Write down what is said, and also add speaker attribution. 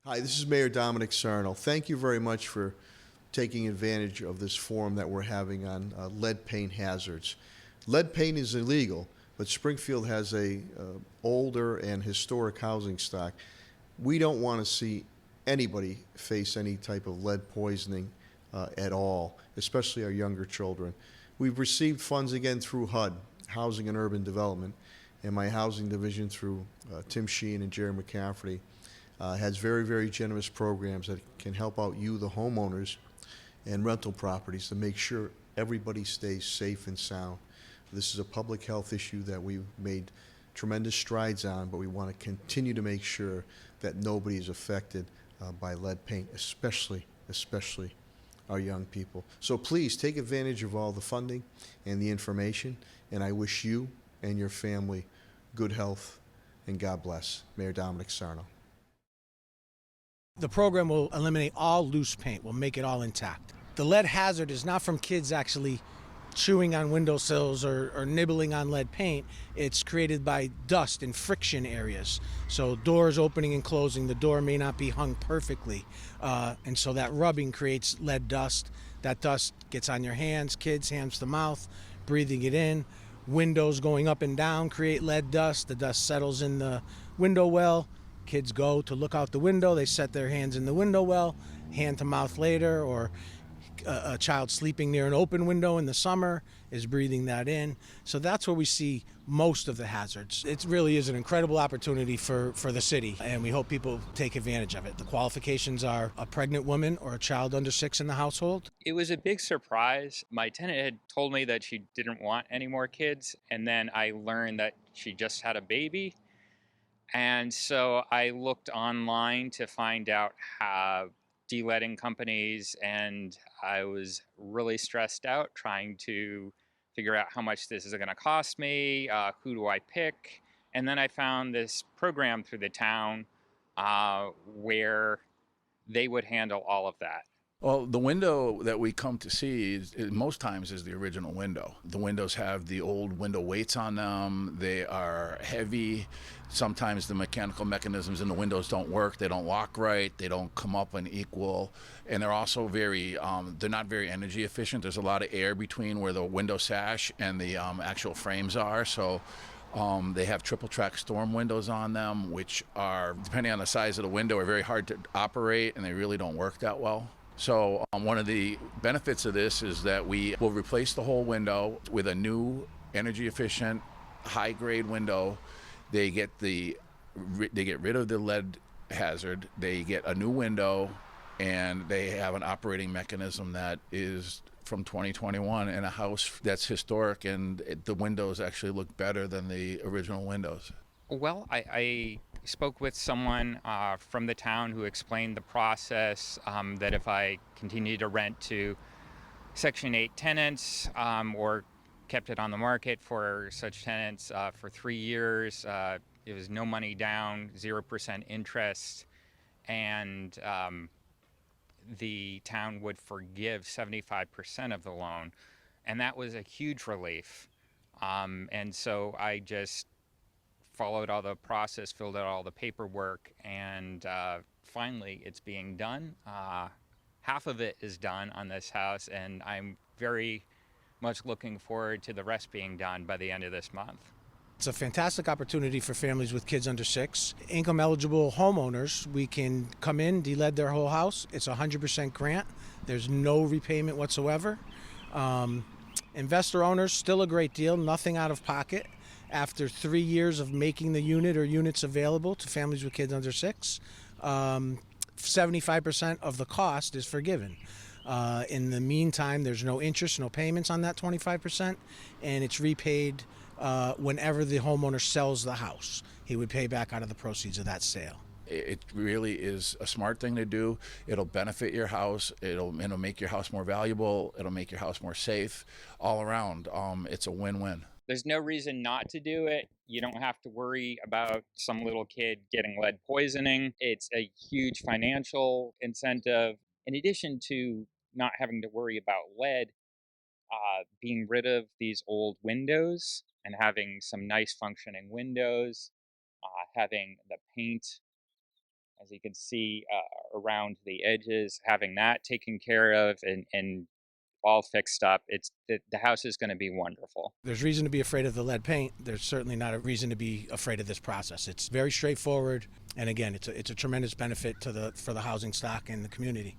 Speaker 1: Hi, this is Mayor Dominic Sarno. Thank you very much for taking advantage of this forum that we're having on lead paint hazards. Lead paint is illegal, but Springfield has a older and historic housing stock. We don't want to see anybody face any type of lead poisoning at all, especially our younger children. We've received funds again through HUD, Housing and Urban Development, and my housing division through Tim Sheehan and Jerry McCafferty has very, very generous programs that can help out you, the homeowners, and rental properties to make sure everybody stays safe and sound. This is a public health issue that we've made tremendous strides on, but we want to continue to make sure that nobody is affected by lead paint, especially our young people. So please take advantage of all the funding and the information, and I wish you and your family good health, and God bless. Mayor Dominic Sarno.
Speaker 2: The program will eliminate all loose paint, will make it all intact. The lead hazard is not from kids actually chewing on windowsills or nibbling on lead paint. It's created by dust and friction areas. So doors opening and closing, the door may not be hung perfectly. And so that rubbing creates lead dust. That dust gets on your hands, kids, hands to mouth, breathing it in. Windows going up and down create lead dust. The dust settles in the window well. Kids go to look out the window, they set their hands in the window well, hand to mouth later, or a child sleeping near an open window in the summer is breathing that in. So that's where we see most of the hazards. It really is an incredible opportunity for the city, and we hope people take advantage of it. The qualifications are a pregnant woman or a child under 6 in the household.
Speaker 3: It was a big surprise. My tenant had told me that she didn't want any more kids, and then I learned that she just had a baby. And so I looked online to find out how de-leading companies, and I was really stressed out trying to figure out how much this is going to cost me, who do I pick, and then I found this program through the town where they would handle all of that.
Speaker 4: Well, the window that we come to see most times is the original window. The windows have the old window weights on them. They are heavy. Sometimes the mechanical mechanisms in the windows don't work. They don't lock right. They don't come up and equal. And they're also they're not very energy efficient. There's a lot of air between where the window sash and the actual frames are. So they have triple track storm windows on them, which are, depending on the size of the window, are very hard to operate, and they really don't work that well. So one of the benefits of this is that we will replace the whole window with a new energy efficient, high grade window. They get rid of the lead hazard. They get a new window, and they have an operating mechanism that is from 2021 in a house that's historic, and the windows actually look better than the original windows.
Speaker 3: Well, I spoke with someone from the town who explained the process, that if I continued to rent to Section 8 tenants, or kept it on the market for such tenants for 3 years, it was no money down, 0% interest, and the town would forgive 75% of the loan. And that was a huge relief. And so I just followed all the process, filled out all the paperwork, and finally it's being done. Half of it is done on this house, and I'm very much looking forward to the rest being done by the end of this month.
Speaker 2: It's a fantastic opportunity for families with kids under 6. Income eligible homeowners, we can come in, de-lead their whole house. It's a 100% grant. There's no repayment whatsoever. Investor owners, still a great deal, nothing out of pocket. After 3 years of making the unit or units available to families with kids under 6, 75% of the cost is forgiven. In the meantime, there's no interest, no payments on that 25%, and it's repaid whenever the homeowner sells the house. He would pay back out of the proceeds of that sale.
Speaker 4: It really is a smart thing to do. It'll benefit your house. It'll make your house more valuable. It'll make your house more safe. All around, it's a win-win.
Speaker 3: There's no reason not to do it. You don't have to worry about some little kid getting lead poisoning. It's a huge financial incentive. In addition to not having to worry about lead, being rid of these old windows and having some nice functioning windows, having the paint as you can see around the edges, having that taken care of and all fixed up, the house is going to be wonderful.
Speaker 2: There's reason to be afraid of the lead paint. There's certainly not a reason to be afraid of this process. It's very straightforward, and again, it's a tremendous benefit for the housing stock and the community.